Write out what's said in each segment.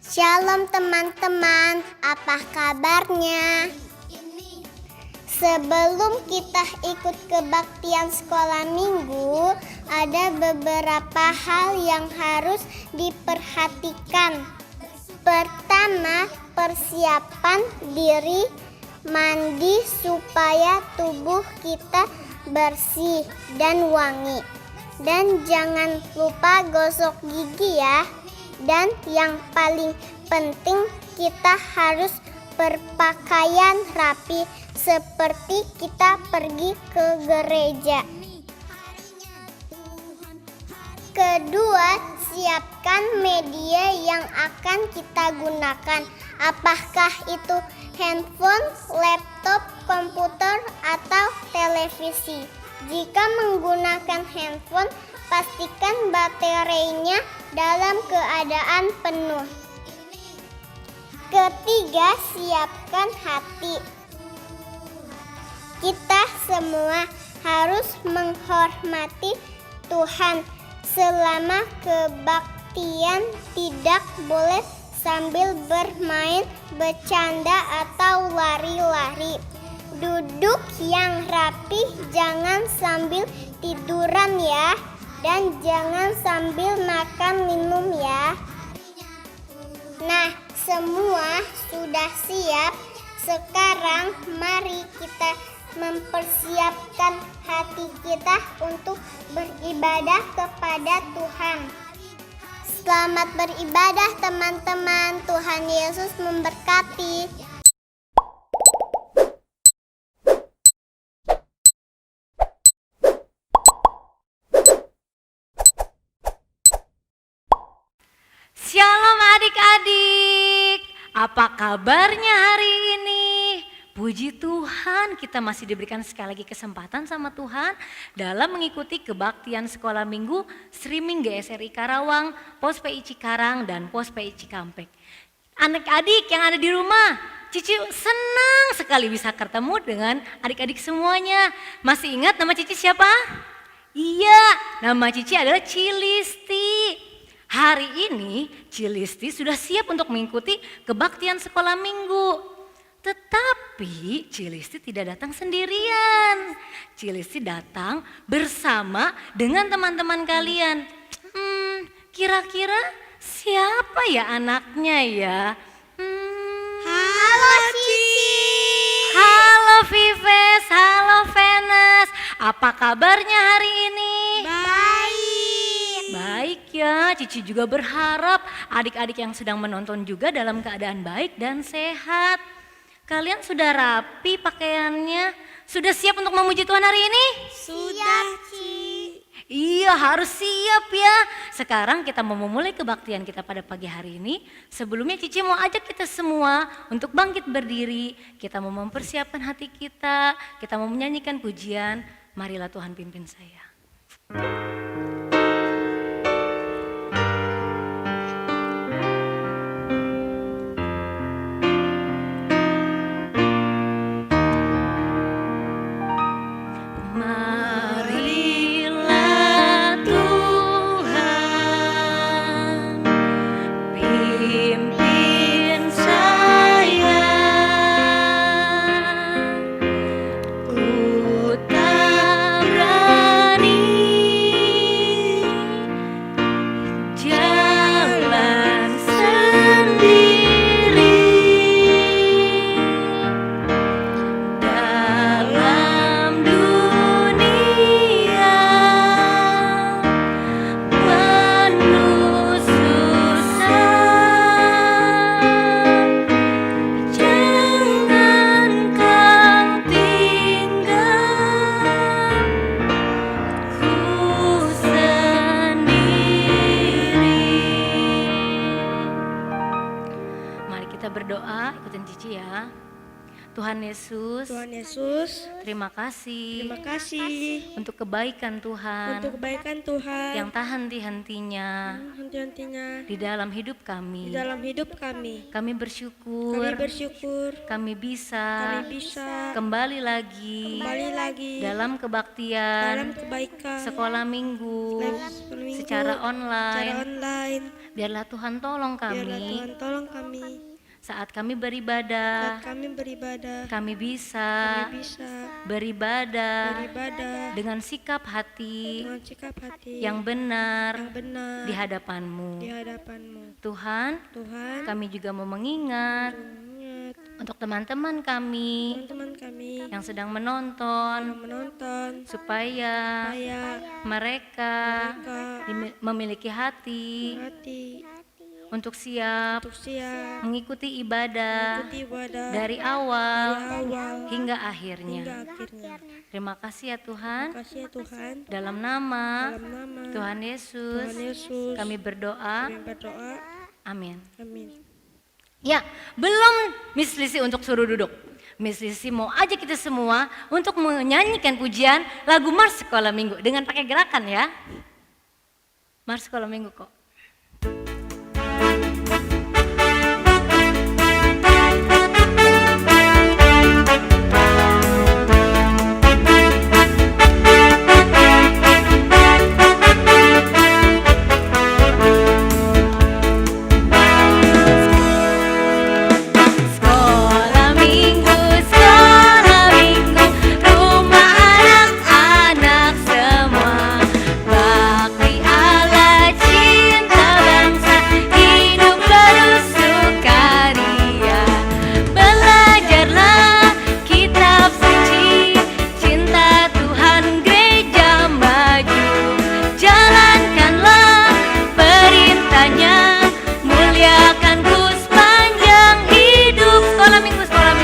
Shalom teman-teman, apa kabarnya? Sebelum kita ikut kebaktian sekolah minggu, ada beberapa hal yang harus diperhatikan. Pertama, persiapan diri, mandi supaya tubuh kita bersih dan wangi. Dan jangan lupa gosok gigi ya. Dan yang paling penting, kita harus berpakaian rapi seperti kita pergi ke gereja. Kedua, siapkan media yang akan kita gunakan. Apakah itu handphone, laptop, komputer, atau televisi? Jika menggunakan handphone, pastikan baterainya dalam keadaan penuh. Ketiga, siapkan hati. Kita semua harus menghormati Tuhan. Selama kebaktian tidak boleh sambil bermain, bercanda, atau lari-lari. Duduk yang rapi, jangan sambil tiduran ya. Dan jangan sambil makan minum ya. Nah, semua sudah siap. Sekarang mari kita mempersiapkan hati kita untuk beribadah kepada Tuhan. Selamat beribadah teman-teman. Tuhan Yesus memberkati. Shalom adik-adik, apa kabarnya hari ini? Puji Tuhan, kita masih diberikan sekali lagi kesempatan sama Tuhan dalam mengikuti kebaktian sekolah minggu streaming GSRI Karawang, Pos PI Cikarang, dan Pos PI Cikampek. Adik-adik yang ada di rumah, Cici senang sekali bisa ketemu dengan adik-adik semuanya. Masih ingat nama Cici siapa? Iya, nama Cici adalah Cilisti. Hari ini Cilisti sudah siap untuk mengikuti kebaktian sekolah minggu. Tetapi Cilisti tidak datang sendirian. Cilisti datang bersama dengan teman-teman kalian. Kira-kira siapa ya anaknya ya? Halo Cici. Halo Vives, halo Venus. Apa kabarnya hari ini? Baik ya, Cici juga berharap adik-adik yang sedang menonton juga dalam keadaan baik dan sehat. Kalian sudah rapi pakaiannya? Sudah siap untuk memuji Tuhan hari ini? Sudah, Ci. Iya, harus siap ya. Sekarang kita mau memulai kebaktian kita pada pagi hari ini. Sebelumnya Cici mau ajak kita semua untuk bangkit berdiri. Kita mau mempersiapkan hati kita mau menyanyikan pujian. Marilah Tuhan pimpin saya. Tuhan Yesus, Tuhan Yesus, terima kasih terima kasih untuk kebaikan Tuhan untuk kebaikan Tuhan yang tak henti-hentinya henti-hentinya di dalam hidup di kami. dalam hidup kami. Kami Kami bersyukur bersyukur kami bisa kami bisa kembali lagi kembali lagi dalam dalam kebaktian kebaikan sekolah minggu minggu secara secara online. online. Biarlah Tuhan tolong Biarlah kami Tuhan tolong kami saat kami beribadah, saat kami beribadah. kami bisa Kami bisa beribadah beribadah dengan sikap hati dengan sikap hati yang benar yang benar di hadapan-Mu. di hadapan-Mu. Tuhan, Tuhan, kami juga mau mengingat ingat untuk teman-teman kami teman-teman kami yang sedang yang menonton menonton supaya supaya mereka mereka memiliki hati hati untuk siap untuk siap mengikuti ibadah mengikuti ibadah dari awal dari awal hingga akhirnya. hingga akhirnya. Terima kasih ya Tuhan. Terima kasih ya Tuhan. Dalam nama Dalam nama Tuhan Yesus, Tuhan Yesus, kami berdoa. kami berdoa. Amin. Amin. Ya, belum Miss Lisi untuk suruh duduk. Miss Lisi mau ajak kita semua untuk menyanyikan pujian lagu Mars Sekolah Minggu dengan pakai gerakan ya. Mars Sekolah Minggu kok. Sekolah minggu, rumah anak-anak semua. Bakti Allah, cinta bangsa, hidup terus sukaria. Belajarlah kitab suci, cinta Tuhan gereja maju. Jalankanlah perintahnya, muliakan Gus panjang hidup. Sekolah minggu, sekolah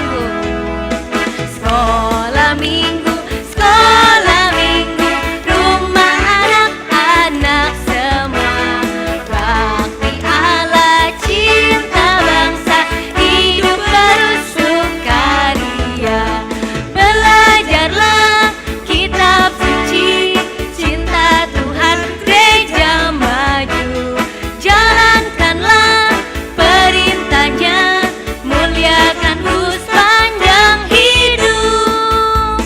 minggu. Sekolah minggu, rumah anak-anak semua. Bakti Allah, cinta bangsa, hidup terus sukaria. Belajarlah kitab suci, cinta Tuhan gereja maju. Jalankanlah perintahnya, muliakan Gus panjang hidup.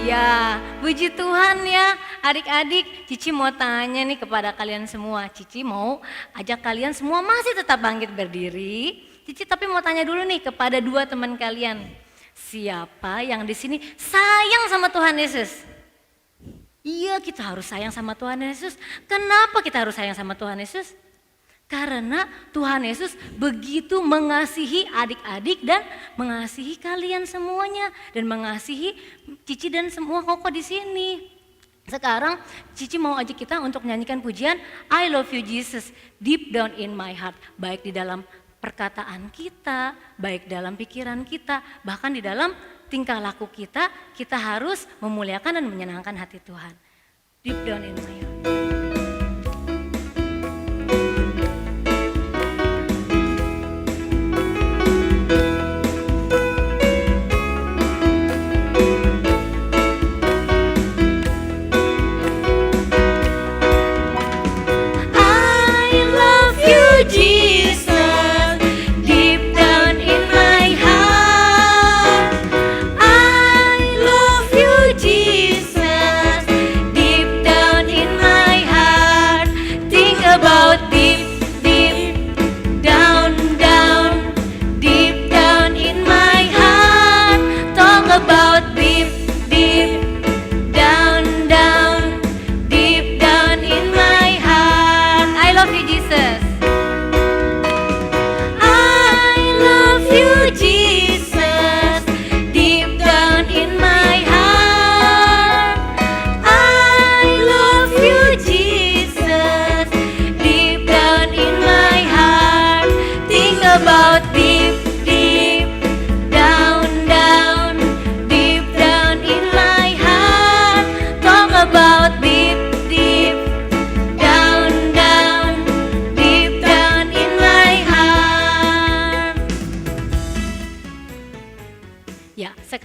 Ya, puji Tuhan ya. Adik-adik, Cici mau tanya nih kepada kalian semua. Cici mau ajak kalian semua masih tetap bangkit berdiri. Cici tapi mau tanya dulu nih kepada dua teman kalian. Siapa yang di sini sayang sama Tuhan Yesus? Iya, kita harus sayang sama Tuhan Yesus. Kenapa kita harus sayang sama Tuhan Yesus? Karena Tuhan Yesus begitu mengasihi adik-adik dan mengasihi kalian semuanya dan mengasihi Cici dan semua koko di sini. Sekarang Cici mau ajak kita untuk menyanyikan pujian I Love You Jesus Deep Down in My Heart. Baik di dalam perkataan kita, baik dalam pikiran kita, bahkan di dalam tingkah laku kita, kita harus memuliakan dan menyenangkan hati Tuhan. Deep down in my heart. I love you, Jesus, deep down in my heart. I love you, Jesus, deep down in my heart.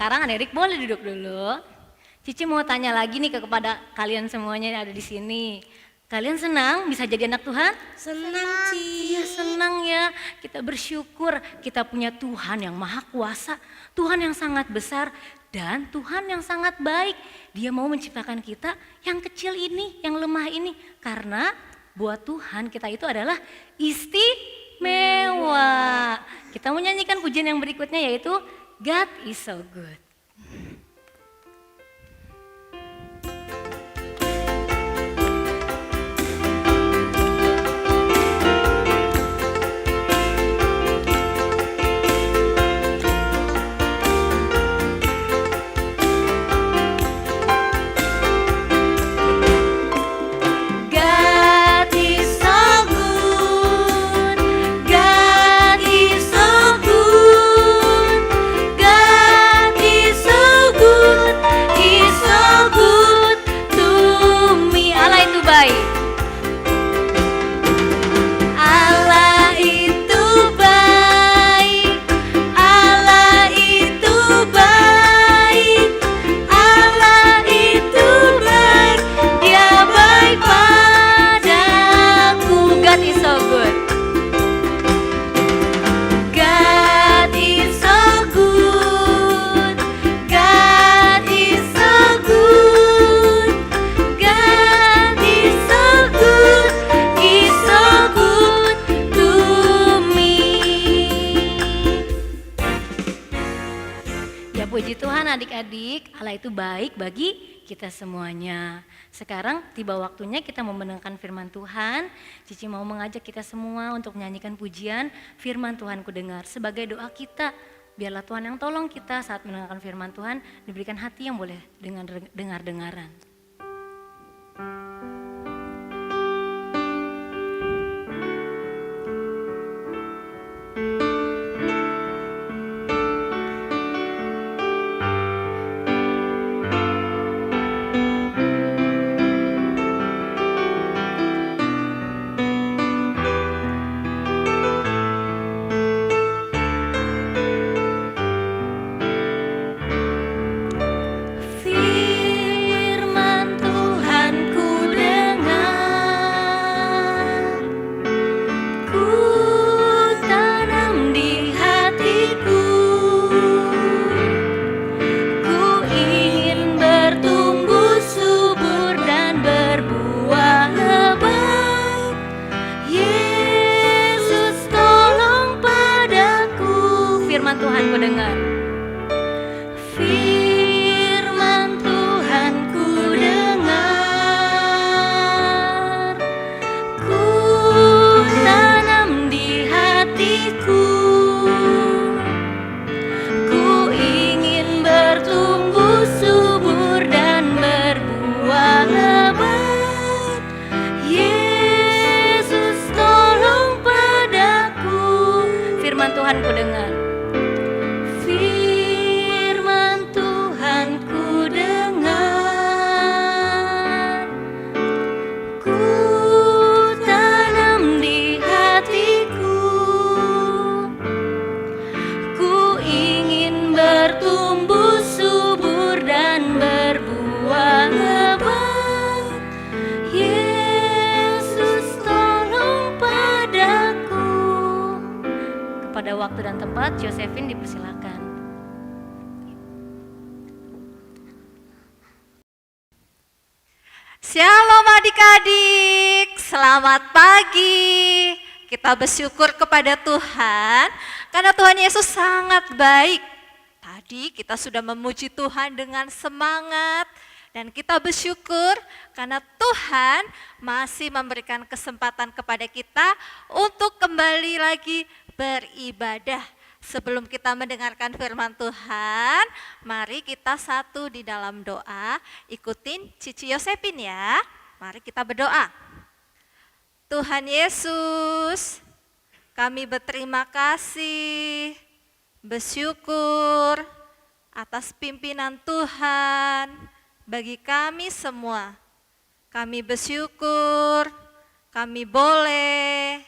sekarang adik-adik boleh duduk dulu. Cici mau tanya lagi nih kepada kalian semuanya yang ada di sini. Kalian senang bisa jadi anak Tuhan? Senang, Ci. Iya senang ya, kita bersyukur kita punya Tuhan yang maha kuasa, Tuhan yang sangat besar dan Tuhan yang sangat baik. Dia mau menciptakan kita yang kecil ini, yang lemah ini. Karena buat Tuhan kita itu adalah istimewa. Kita mau nyanyikan pujian yang berikutnya yaitu God is so good. God is so good. God is so good. God is so good. He's so good to me. Allah itu baik. Allah itu baik. Allah itu baik. Allah itu baik. Dia baik padaku. God is so good. God is so good. God is so good. God is so good. He's so good to me. Ya puji Tuhan adik-adik, Allah itu baik bagi kita semuanya. Sekarang tiba waktunya kita membenarkan firman Tuhan. Cici mau mengajak kita semua untuk menyanyikan pujian firman Tuhan ku dengar sebagai doa kita. Biarlah Tuhan yang tolong kita saat mendengarkan firman Tuhan, diberikan hati yang boleh dengar-dengaran. Firman Tuhan ku dengar, ku tanam di hatiku, ku ingin bertumbuh subur dan berbuah lebat. Yesus tolong padaku. Firman Tuhan ku dengar. Firman Tuhan ku dengar, ku tanam di hatiku, ku ingin bertumbuh subur dan berbuah lebat. Yesus tolong padaku. Firman Tuhan ku dengar. Firman Tuhan ku dengar, ku tanam di hatiku, ku ingin bertumbuh subur dan berbuah lebat. Yesus tolong padaku. Kepada waktu dan tempat, Josephine dipersilakan. Shalom adik-adik, selamat pagi. Kita bersyukur kepada Tuhan karena Tuhan Yesus sangat baik. Tadi kita sudah memuji Tuhan dengan semangat dan kita bersyukur karena Tuhan masih memberikan kesempatan kepada kita untuk kembali lagi beribadah. Sebelum kita mendengarkan firman Tuhan, mari kita satu di dalam doa, ikutin Cici Yosepin ya. Mari kita berdoa. Tuhan Yesus, kami berterima kasih, bersyukur atas pimpinan Tuhan bagi kami semua. Kami bersyukur, kami boleh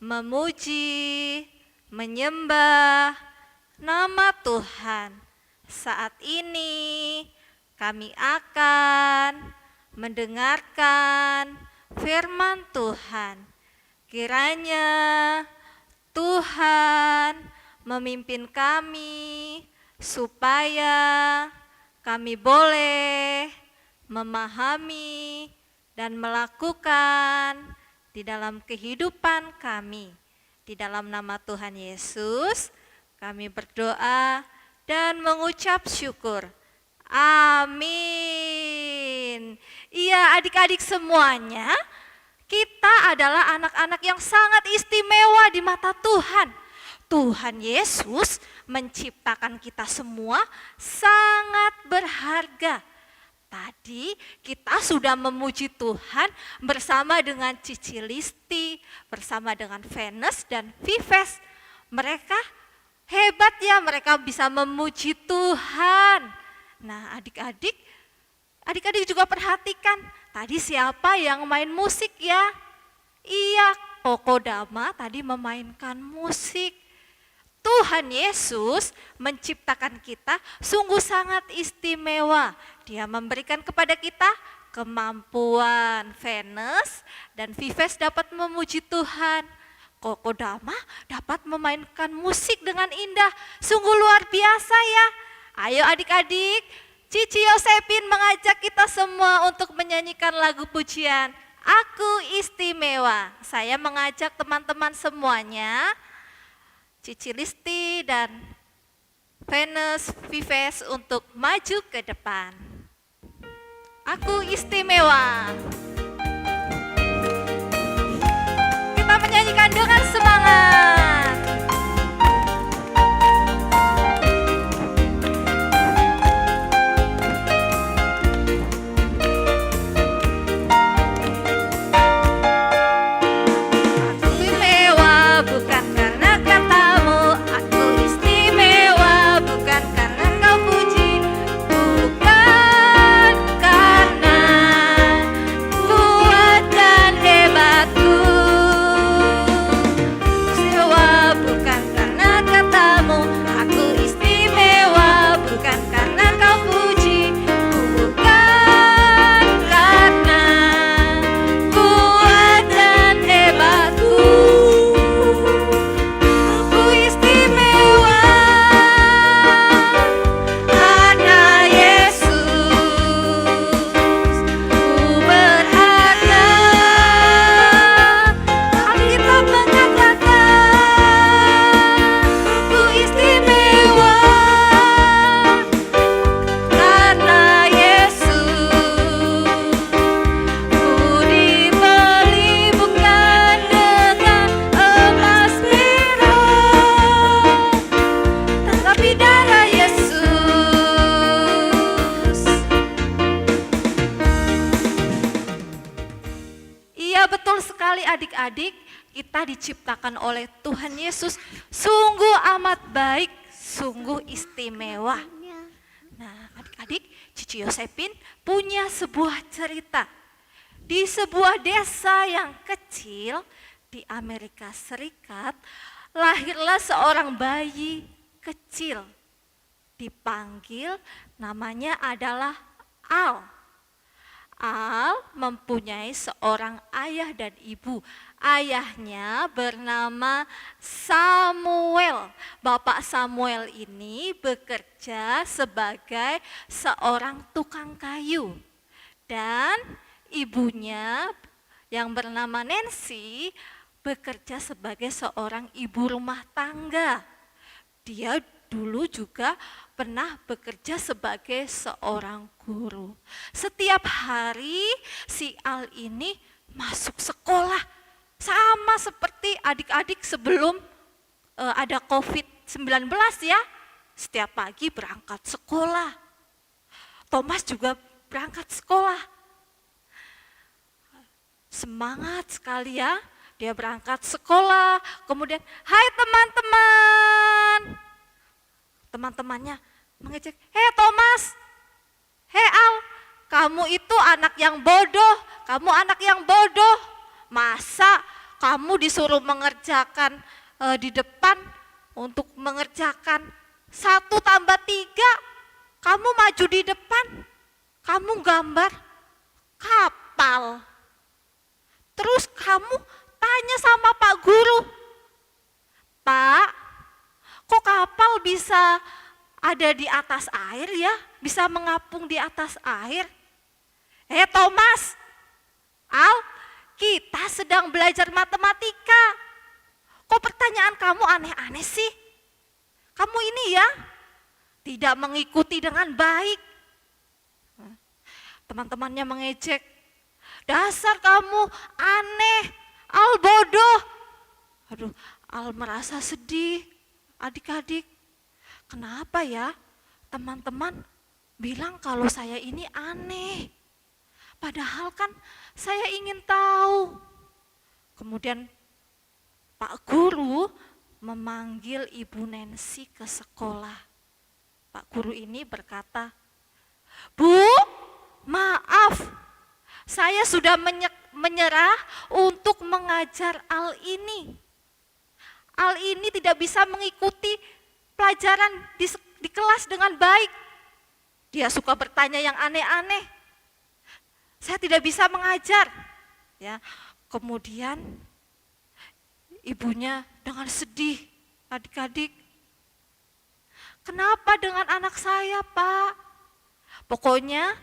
memuji, menyembah nama Tuhan. Saat ini kami akan mendengarkan firman Tuhan. Kiranya Tuhan memimpin kami supaya kami boleh memahami dan melakukan di dalam kehidupan kami. Di dalam nama Tuhan Yesus kami berdoa dan mengucap syukur. Amin. Iya, adik-adik semuanya, kita adalah anak-anak yang sangat istimewa di mata Tuhan. Tuhan Yesus menciptakan kita semua sangat berharga. Tadi kita sudah memuji Tuhan bersama dengan Cici Listi, bersama dengan Venus dan Vives. Mereka hebat ya, mereka bisa memuji Tuhan. Nah, adik-adik juga perhatikan, tadi siapa yang main musik ya? Iya, Koko Dama tadi memainkan musik. Tuhan Yesus menciptakan kita sungguh sangat istimewa. Dia memberikan kepada kita kemampuan. Venus dan Vives dapat memuji Tuhan. Koko Dama dapat memainkan musik dengan indah. Sungguh luar biasa ya. Ayo adik-adik, Cici Yosepin mengajak kita semua untuk menyanyikan lagu pujian Aku Istimewa. Saya mengajak teman-teman semuanya, Cici Listi dan Venus Vives untuk maju ke depan. Aku istimewa. Kita menyanyikan dengan semangat. Adik-adik, kita diciptakan oleh Tuhan Yesus sungguh amat baik, sungguh istimewa. Nah, adik-adik, Cici Yosepin punya sebuah cerita. Di sebuah desa yang kecil di Amerika Serikat, lahirlah seorang bayi kecil. Dipanggil namanya adalah Al. Al mempunyai seorang ayah dan ibu. Ayahnya bernama Samuel. Bapak Samuel ini bekerja sebagai seorang tukang kayu. Dan ibunya yang bernama Nancy bekerja sebagai seorang ibu rumah tangga. Dia dulu juga pernah bekerja sebagai seorang guru. Setiap hari si Al ini masuk sekolah, sama seperti adik-adik sebelum ada COVID-19 ya. Setiap pagi berangkat sekolah. Thomas juga berangkat sekolah. Semangat sekali ya, dia berangkat sekolah. Kemudian, hai teman-teman. Teman-temannya mengejek, hei Thomas, hei Al, kamu itu anak yang bodoh, kamu anak yang bodoh. Masa kamu disuruh mengerjakan di depan untuk mengerjakan 1 tambah 3, kamu maju di depan, kamu gambar kapal. Terus kamu tanya sama Pak Guru, Pak, kok kapal bisa ada di atas air ya? Bisa mengapung di atas air? Thomas, Al, kita sedang belajar matematika. Kok pertanyaan kamu aneh-aneh sih? Kamu ini ya tidak mengikuti dengan baik. Teman-temannya mengejek, dasar kamu aneh, Al bodoh. Aduh, Al merasa sedih. Adik-adik, kenapa ya teman-teman bilang kalau saya ini aneh? Padahal kan saya ingin tahu. Kemudian Pak Guru memanggil Ibu Nancy ke sekolah. Pak Guru ini berkata, Bu, maaf, saya sudah menyerah untuk mengajar Al ini. Al ini tidak bisa mengikuti pelajaran di kelas dengan baik. Dia suka bertanya yang aneh-aneh. Saya tidak bisa mengajar. Ya, kemudian ibunya dengan sedih, adik-adik, kenapa dengan anak saya, Pak? Pokoknya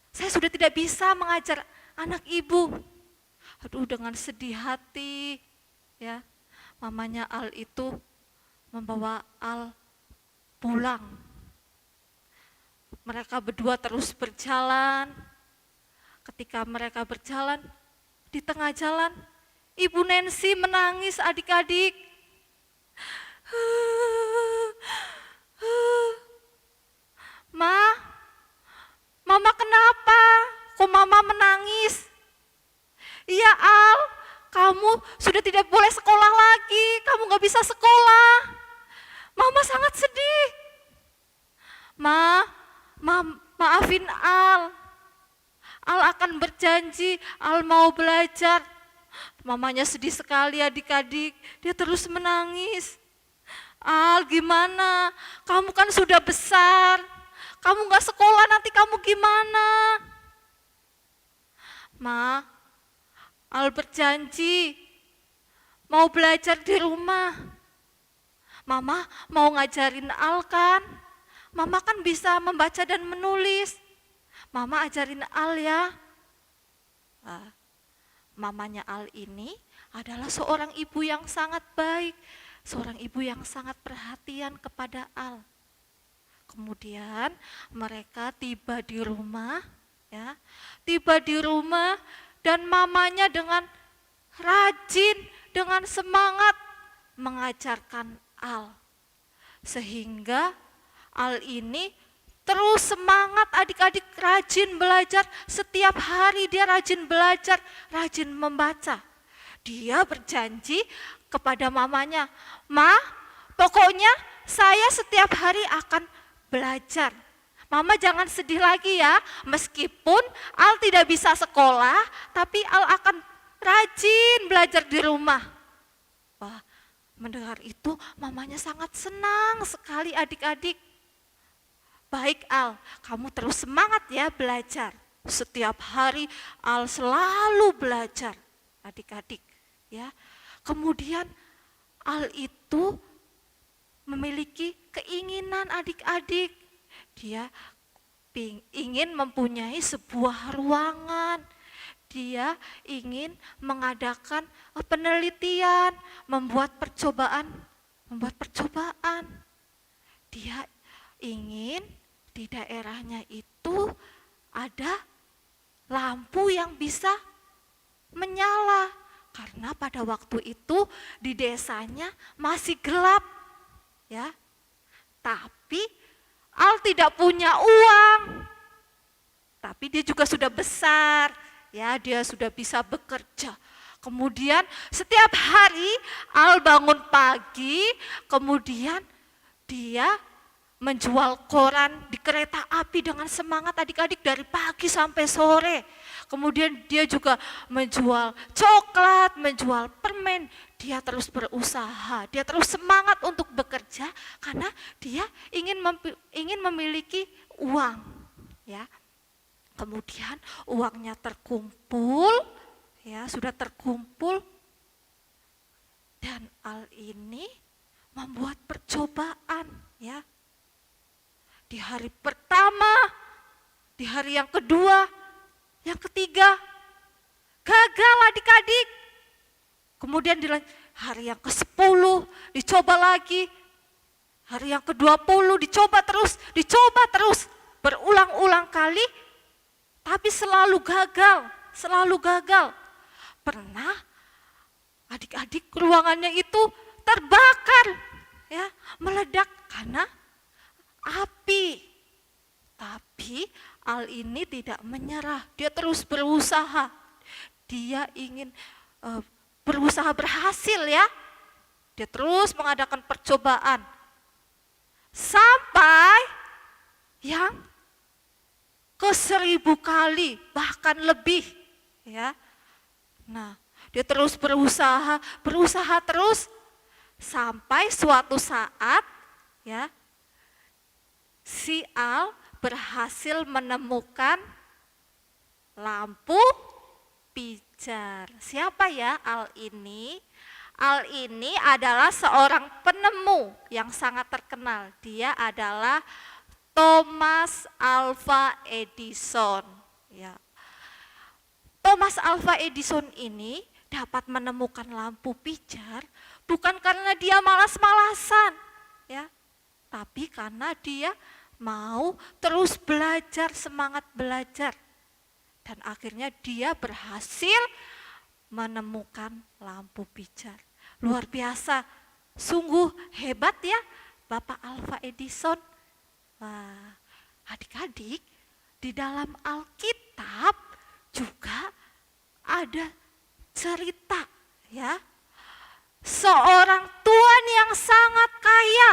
saya sudah tidak bisa mengajar anak ibu. Aduh, dengan sedih hati, ya, mamanya Al itu membawa Al pulang. Mereka berdua terus berjalan. Ketika mereka berjalan, di tengah jalan, Ibu Nancy menangis, adik-adik. Mama kenapa? Kok Mama menangis? Iya Al, kamu sudah tidak boleh sekolah lagi, kamu gak bisa sekolah. Mama sangat sedih. Maafin Al. Al akan berjanji, Al mau belajar. Mamanya sedih sekali adik-adik, dia terus menangis. Al gimana, kamu kan sudah besar, kamu gak sekolah nanti kamu gimana? Al berjanji mau belajar di rumah. Mama mau ngajarin Al kan, Mama kan bisa membaca dan menulis. Mama ajarin Al ya. Mamanya Al ini adalah seorang ibu yang sangat baik, seorang ibu yang sangat perhatian kepada Al. Kemudian mereka tiba di rumah, ya, tiba di rumah dan mamanya dengan rajin, dengan semangat mengajarkan Al. Sehingga Al ini terus semangat adik-adik, rajin belajar, setiap hari dia rajin belajar, rajin membaca. Dia berjanji kepada mamanya, pokoknya saya setiap hari akan belajar. Mama jangan sedih lagi ya, meskipun Al tidak bisa sekolah, tapi Al akan rajin belajar di rumah. Wah, mendengar itu mamanya sangat senang sekali adik-adik. Baik Al, kamu terus semangat ya belajar. Setiap hari Al selalu belajar, adik-adik. Ya, kemudian Al itu memiliki keinginan adik-adik. Dia ingin mempunyai sebuah ruangan. Dia ingin mengadakan penelitian, membuat percobaan. Dia ingin di daerahnya itu ada lampu yang bisa menyala. Karena pada waktu itu di desanya masih gelap. Ya. Tapi Al tidak punya uang. Tapi dia juga sudah besar. Ya, dia sudah bisa bekerja. Kemudian setiap hari Al bangun pagi, kemudian dia menjual koran di kereta api dengan semangat adik-adik dari pagi sampai sore. Kemudian dia juga menjual coklat, menjual permen. Dia terus berusaha, dia terus semangat untuk bekerja karena dia ingin memiliki uang, ya. Kemudian uangnya terkumpul, ya, sudah terkumpul, dan Al ini membuat percobaan, ya. Di hari pertama, di hari yang kedua, yang ketiga, gagal adik-adik. Kemudian di hari yang ke-10 dicoba lagi, hari yang ke-20 dicoba terus, berulang-ulang kali, tapi selalu gagal. Pernah adik-adik ruangannya itu terbakar, ya, meledak karena api. Tapi Al ini tidak menyerah, dia terus berusaha. Dia ingin berusaha berhasil, ya. Dia terus mengadakan percobaan. Sampai yang ke-1000 kali, bahkan lebih, ya. Nah, dia terus berusaha terus sampai suatu saat, ya, si Al berhasil menemukan lampu pijar. Siapa ya Al ini? Al ini adalah seorang penemu yang sangat terkenal. Dia adalah Thomas Alva Edison, ya. Thomas Alva Edison ini dapat menemukan lampu pijar bukan karena dia malas-malasan, ya, tapi karena dia mau terus belajar, semangat belajar. Dan akhirnya dia berhasil menemukan lampu pijar. Luar biasa, sungguh hebat ya Bapak Alva Edison. Wah, adik-adik, di dalam Alkitab juga ada cerita, ya, seorang tuan yang sangat kaya,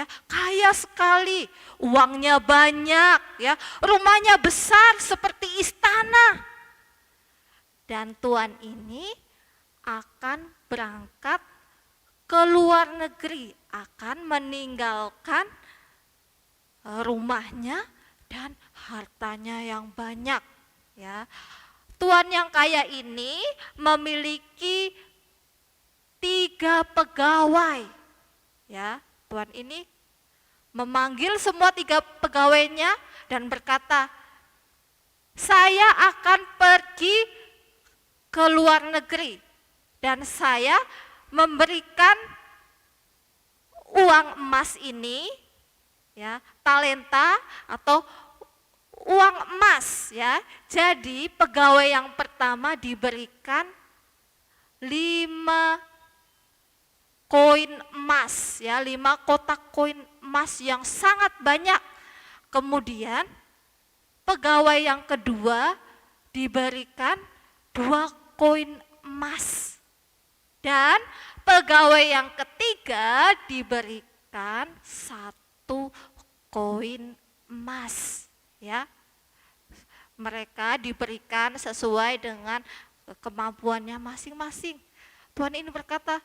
ya, kaya sekali, uangnya banyak, ya, rumahnya besar seperti istana. Dan tuan ini akan berangkat ke luar negeri, akan meninggalkan rumahnya dan hartanya yang banyak, ya. Tuan yang kaya ini memiliki 3 pegawai, ya. Tuan ini memanggil semua 3 pegawainya dan berkata, saya akan pergi ke luar negeri dan saya memberikan uang emas ini, ya, talenta atau uang emas, ya. Jadi pegawai yang pertama diberikan 5 koin emas, ya, 5 kotak koin emas yang sangat banyak. Kemudian pegawai yang kedua diberikan 2 koin emas. Dan pegawai yang ketiga diberikan 1 koin emas, ya. Mereka diberikan sesuai dengan kemampuannya masing-masing. Tuhan ini berkata,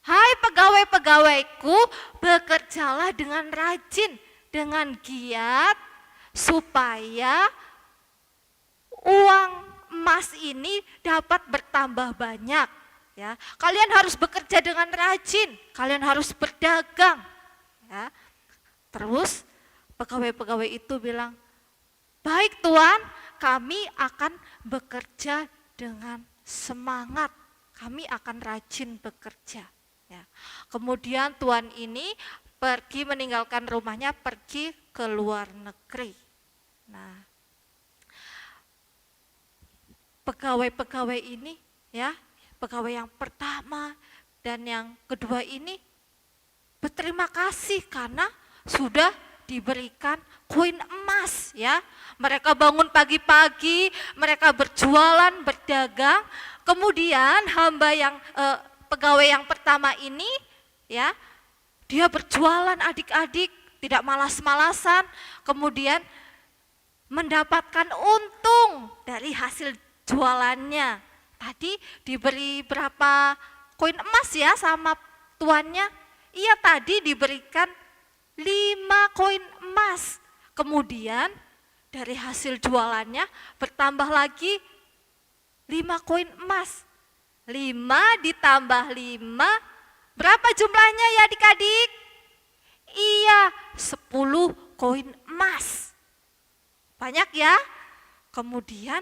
hai pegawai-pegawaiku, bekerjalah dengan rajin, dengan giat, supaya uang emas ini dapat bertambah banyak, ya. Kalian harus bekerja dengan rajin, kalian harus berdagang, ya. Terus pegawai-pegawai itu bilang, baik Tuan, kami akan bekerja dengan semangat, kami akan rajin bekerja, ya. Kemudian Tuan ini pergi meninggalkan rumahnya, pergi ke luar negeri. Nah, pegawai-pegawai ini, ya, pegawai yang pertama dan yang kedua ini berterima kasih karena sudah diberikan koin emas, ya. Mereka bangun pagi-pagi, mereka berjualan, berdagang. Kemudian hamba yang pegawai yang pertama ini, ya, dia berjualan adik-adik, tidak malas-malasan, kemudian mendapatkan untung dari hasil jualannya. Tadi diberi berapa koin emas ya sama tuannya? Iya, tadi diberikan 5 koin emas. Kemudian dari hasil jualannya bertambah lagi 5 koin emas. 5 ditambah 5, berapa jumlahnya ya adik-adik? Iya, 10 koin emas. Banyak ya. Kemudian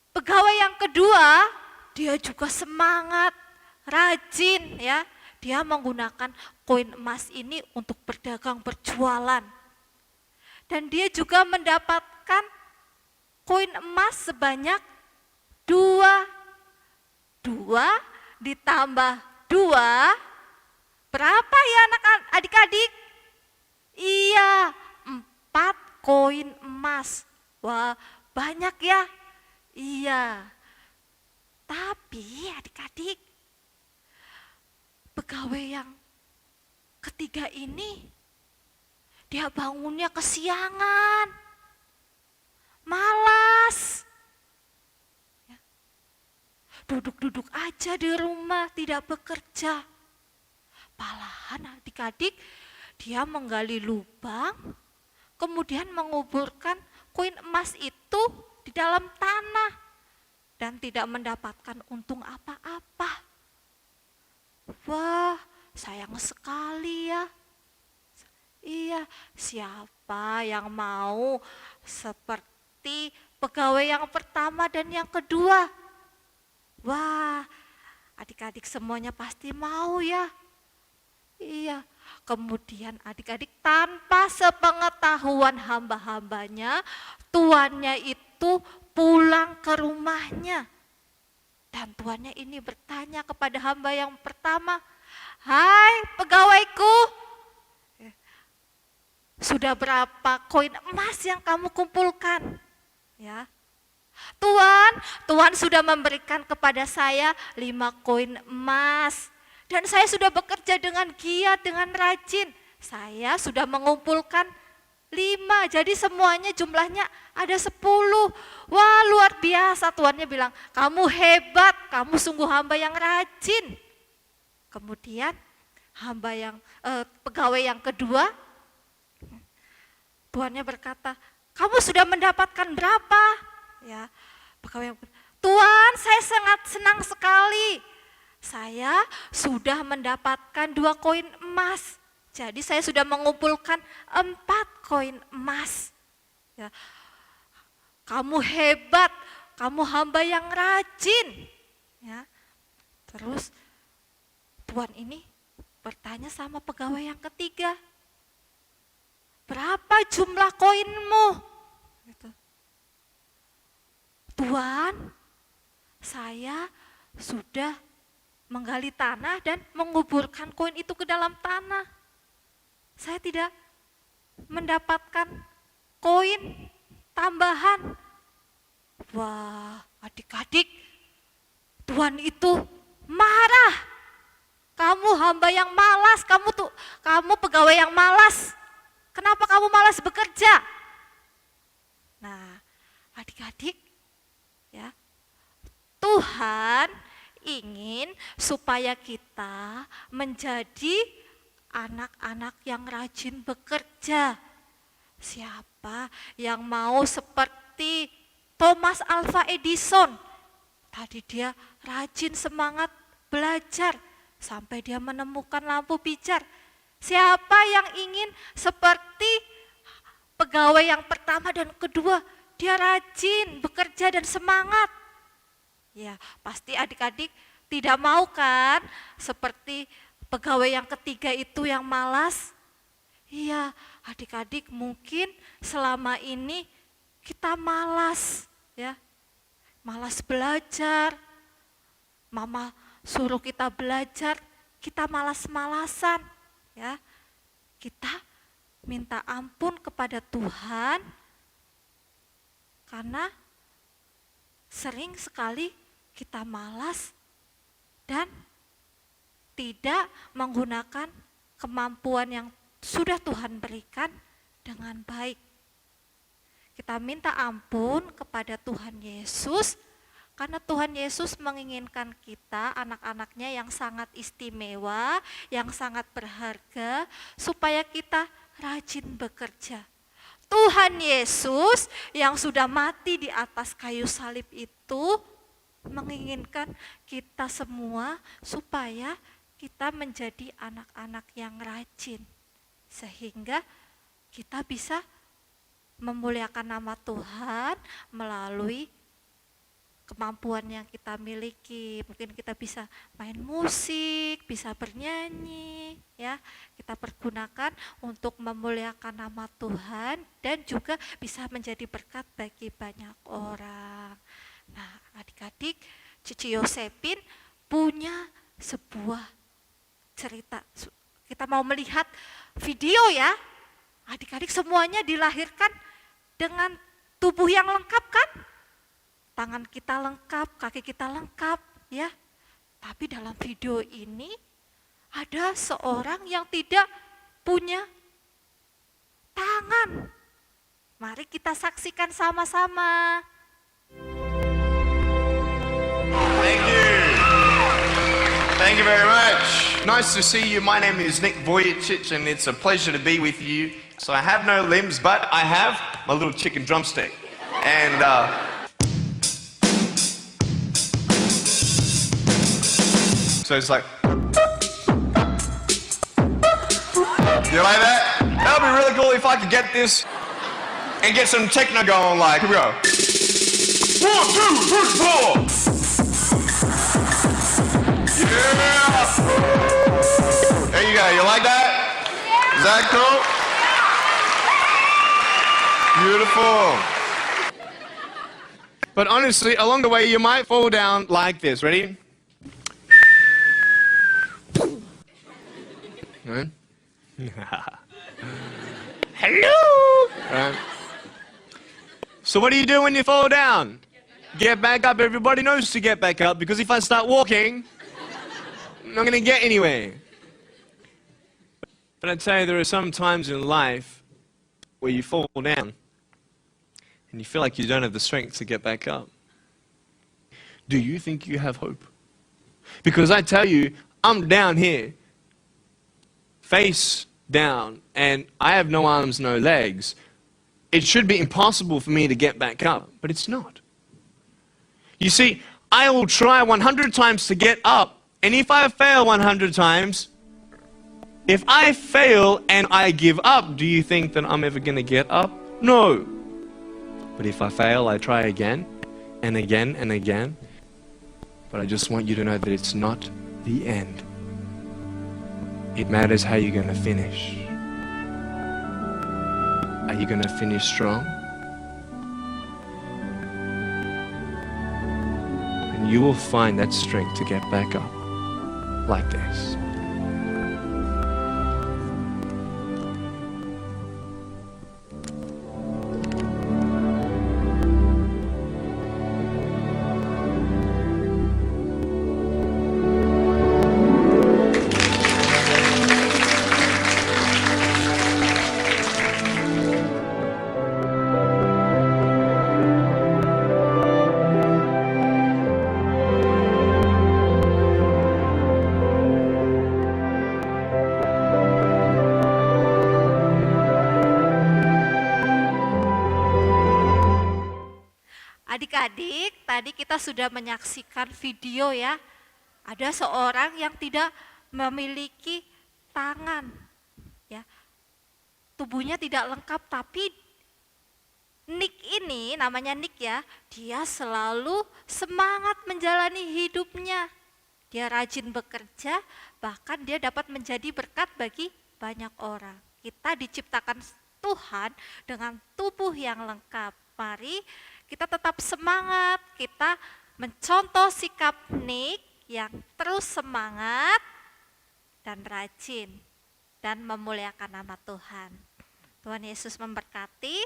pegawai yang kedua, dia juga semangat, rajin ya. Dia menggunakan koin emas ini untuk berdagang, berjualan. Dan dia juga mendapatkan koin emas sebanyak 2. 2 ditambah 2, berapa ya adik-adik? Iya, 4 koin emas. Wah, banyak ya? Iya. Tapi adik-adik, pegawai yang ketiga ini, dia bangunnya kesiangan, malas. Ya. Duduk-duduk aja di rumah, tidak bekerja. Malahan adik-adik, dia menggali lubang, kemudian menguburkan koin emas itu di dalam tanah dan tidak mendapatkan untung apa-apa. Wah, sayang sekali ya. Iya, siapa yang mau seperti pegawai yang pertama dan yang kedua? Wah, adik-adik semuanya pasti mau ya. Iya, kemudian adik-adik tanpa sepengetahuan hamba-hambanya, tuannya itu pulang ke rumahnya. Dan tuannya ini bertanya kepada hamba yang pertama, "Hai pegawaiku, sudah berapa koin emas yang kamu kumpulkan?" Ya. Tuan sudah memberikan kepada saya 5 koin emas. Dan saya sudah bekerja dengan giat, dengan rajin. Saya sudah mengumpulkan 5, jadi semuanya jumlahnya ada 10. Wah, luar biasa, tuannya bilang, "Kamu hebat, kamu sungguh hamba yang rajin." Kemudian pegawai yang kedua, tuannya berkata, "Kamu sudah mendapatkan berapa?" Ya, pegawai yang kedua, "Tuan, saya sangat senang sekali. Saya sudah mendapatkan 2 koin emas. Jadi saya sudah mengumpulkan 4 koin emas." Ya. "Kamu hebat, kamu hamba yang rajin." Ya. Terus tuan ini bertanya sama pegawai yang ketiga, "Berapa jumlah koinmu?" Gitu. "Tuan, saya sudah menggali tanah dan menguburkan koin itu ke dalam tanah. Saya tidak mendapatkan koin tambahan." Wah, adik-adik, tuan itu marah. "Kamu hamba yang malas, kamu pegawai yang malas. Kenapa kamu malas bekerja?" Nah, adik-adik, ya, Tuhan ingin supaya kita menjadi anak-anak yang rajin bekerja. Siapa yang mau seperti Thomas Alva Edison? Tadi dia rajin semangat belajar sampai dia menemukan lampu pijar. Siapa yang ingin seperti pegawai yang pertama dan kedua? Dia rajin bekerja dan semangat. Ya, pasti adik-adik tidak mau kan seperti pegawai yang ketiga itu yang malas? Iya, adik-adik mungkin selama ini kita malas ya. Malas belajar. Mama suruh kita belajar, kita malas-malasan ya. Kita minta ampun kepada Tuhan karena sering sekali kita malas dan tidak menggunakan kemampuan yang sudah Tuhan berikan dengan baik. Kita minta ampun kepada Tuhan Yesus karena Tuhan Yesus menginginkan kita, anak-anaknya yang sangat istimewa, yang sangat berharga, supaya kita rajin bekerja. Tuhan Yesus yang sudah mati di atas kayu salib itu menginginkan kita semua supaya kita menjadi anak-anak yang rajin. Sehingga kita bisa memuliakan nama Tuhan melalui kemampuan yang kita miliki. Mungkin kita bisa main musik, bisa bernyanyi, ya. Kita pergunakan untuk memuliakan nama Tuhan dan juga bisa menjadi berkat bagi banyak orang. Nah, adik-adik, Cici Yosepin punya sebuah cerita. Kita mau melihat video ya. Adik-adik semuanya dilahirkan dengan tubuh yang lengkap kan? Tangan kita lengkap, kaki kita lengkap, ya. Tapi dalam video ini ada seorang yang tidak punya tangan. Mari kita saksikan sama-sama. Thank you. Thank you very much. Nice to see you. My name is Nick Vujicic and it's a pleasure to be with you. So I have no limbs, but I have my little chicken drumstick. And so it's like, you like that? That would be really cool if I could get this and get some techno going. Like, here we go. 1, 2, 3, 4. Yeah. There you go. You like that? Is that cool? Beautiful. But honestly, along the way, you might fall down like this. Ready? Right? Hello! Right. So what do you do when you fall down? Get back up. Everybody knows to get back up because if I start walking, I'm not going to get anywhere. But I tell you, there are some times in life where you fall down and you feel like you don't have the strength to get back up. Do you think you have hope? Because I tell you, I'm down here, face down, and I have no arms, no legs. It should be impossible for me to get back up, but it's not. You see, I will try 100 times to get up, and if I fail 100 times, if I fail and I give up, do you think that I'm ever going to get up? No. But if I fail, I try again, and again, and again. But I just want you to know that it's not the end. It matters how you're going to finish. Are you going to finish strong? And you will find that strength to get back up like this. Adik-adik, tadi kita sudah menyaksikan video ya. Ada seorang yang tidak memiliki tangan, ya. Tubuhnya tidak lengkap, tapi Nick ini, namanya Nick ya, dia selalu semangat menjalani hidupnya. Dia rajin bekerja, bahkan dia dapat menjadi berkat bagi banyak orang. Kita diciptakan Tuhan dengan tubuh yang lengkap. Mari kita tetap semangat, kita mencontoh sikap Nick yang terus semangat dan rajin dan memuliakan nama Tuhan. Tuhan Yesus memberkati.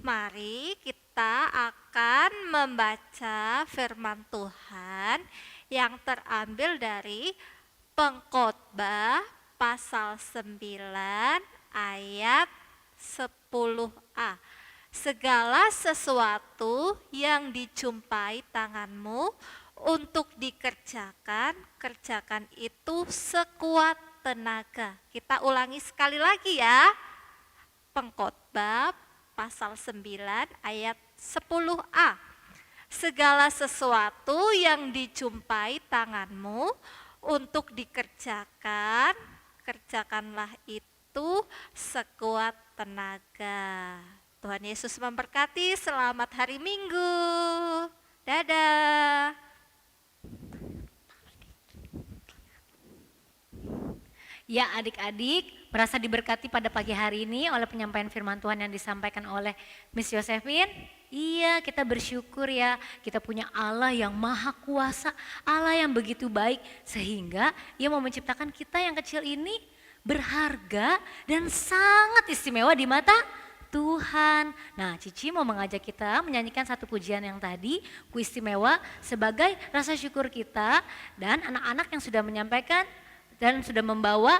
Mari kita akan membaca firman Tuhan yang terambil dari Pengkhotbah pasal 9 ayat 10a. Segala sesuatu yang dijumpai tanganmu untuk dikerjakan, kerjakan itu sekuat tenaga. Kita ulangi sekali lagi ya. Pengkhotbah pasal 9 ayat 10a. Segala sesuatu yang dijumpai tanganmu untuk dikerjakan, kerjakanlah itu sekuat tenaga. Tuhan Yesus memberkati, selamat hari Minggu. Dadah. Ya adik-adik, merasa diberkati pada pagi hari ini oleh penyampaian firman Tuhan yang disampaikan oleh Miss Josephine? Iya, kita bersyukur ya, kita punya Allah yang maha kuasa, Allah yang begitu baik, sehingga Ia mau menciptakan kita yang kecil ini berharga dan sangat istimewa di mata Tuhan. Nah, Cici mau mengajak kita menyanyikan satu pujian yang tadi, ku istimewa, sebagai rasa syukur kita, dan anak-anak yang sudah menyampaikan dan sudah membawa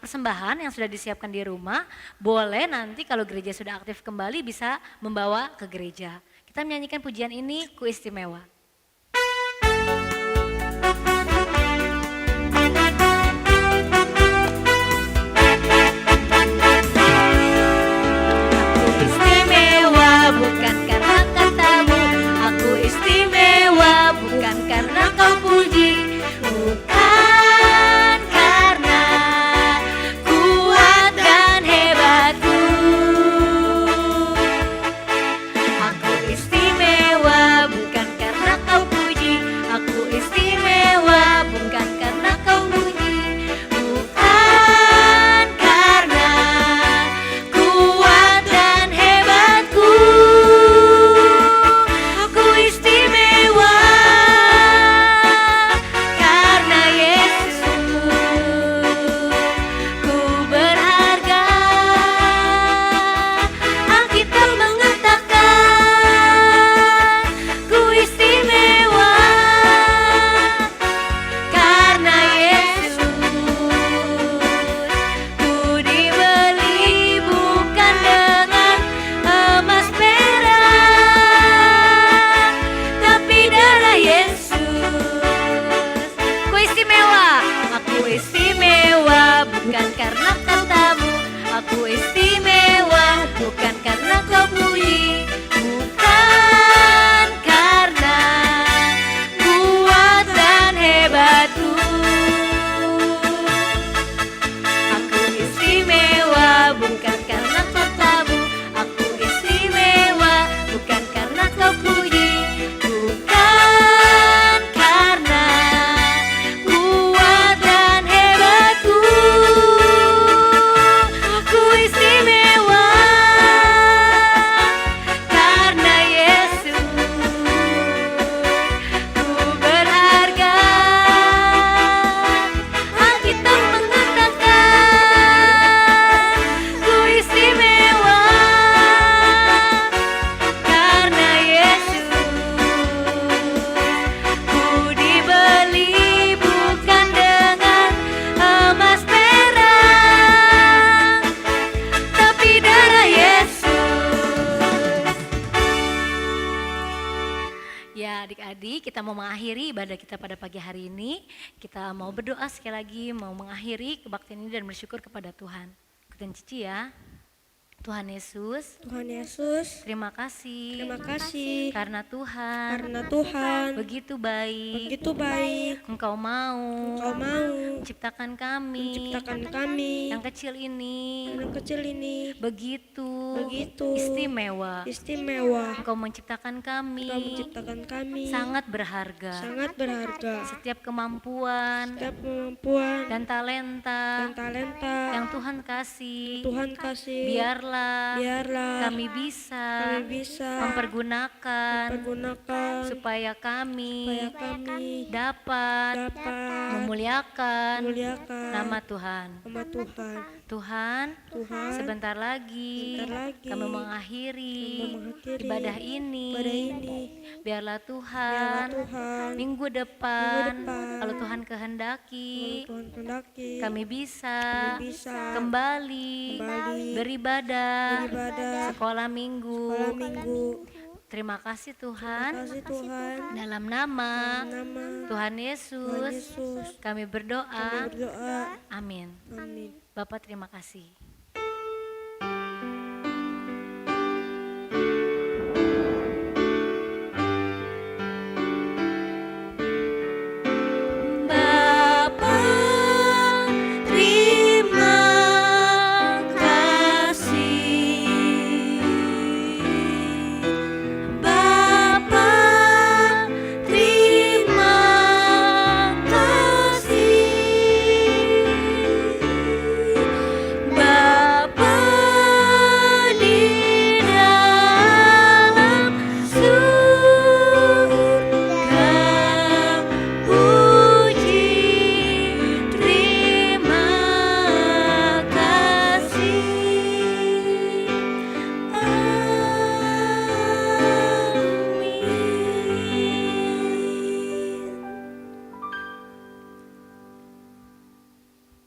persembahan yang sudah disiapkan di rumah, boleh nanti kalau gereja sudah aktif kembali bisa membawa ke gereja. Kita menyanyikan pujian ini, ku istimewa. Aku istimewa bukan karena katamu, aku istimewa bukan karena kau puji, bukan karena kuat dan hebatku. Aku istimewa bukan karena kau puji, aku istimewa bukan karena kau puji, bukan karena kuat dan hebatku. Aku istimewa karena Yesus, ku berharga. Alkitab mengatakan ku istimewa karena Yesus, ku dibeli bukan dengan emas perak, tapi darah Yesus. Ku istimewa, aku istimewa bukan karena katamu, aku istimewa bukan karena kau puji, bukan karena kuat dan hebatku. Aku istimewa bukan karena katamu, aku istimewa bukan karena kau puji, bukan karena kuat dan hebatku. Aku istimewa karena Yesus, ku berharga. Alkitab mengatakan ku istimewa karena Yesus, ku dibeli bukan dengan emas perak, tapi darah Yesus. Ya adik-adik, kita mau mengakhiri ibadah kita pada pagi hari ini. Kita mau berdoa sekali lagi, mau mengakhiri kebaktian ini dan bersyukur kepada Tuhan. Ikutin Cici ya. Tuhan Yesus, Tuhan Yesus, terima kasih. terima kasih Karena Tuhan karena Tuhan begitu baik. begitu baik. Engkau mau Engkau mau menciptakan kami menciptakan kami yang kecil ini yang kecil ini begitu begitu istimewa. istimewa. Engkau menciptakan kami Engkau menciptakan kami sangat berharga. sangat berharga. Setiap kemampuan Setiap kemampuan dan talenta dan talenta yang Tuhan kasih, Tuhan kasih, biarlah kami kami bisa bisa mempergunakan pergunakan supaya supaya kami kami dapat dapat memuliakan memuliakan nama Tuhan. nama Tuhan. Tuhan, Tuhan, sebentar lagi sebentar lagi kami mengakhiri kami mengakhiri ibadah ini. pada ini. Biarlah Biarlah Tuhan Tuhan minggu depan, depan, kalau Tuhan kehendaki, Tuhan kehendaki kami bisa bisa kembali beribadah beribadah sekolah minggu. sekolah minggu. Terima kasih Tuhan. Terima kasih Tuhan. Dalam nama Nama Tuhan Tuhan Yesus, Yesus kami kami berdoa. berdoa. Amin. Amin. Bapak terima kasih.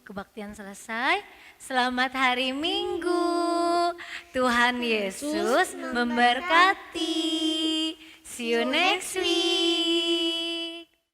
kebaktian selesai. Selamat hari Minggu. Tuhan Yesus memberkati. See you next week.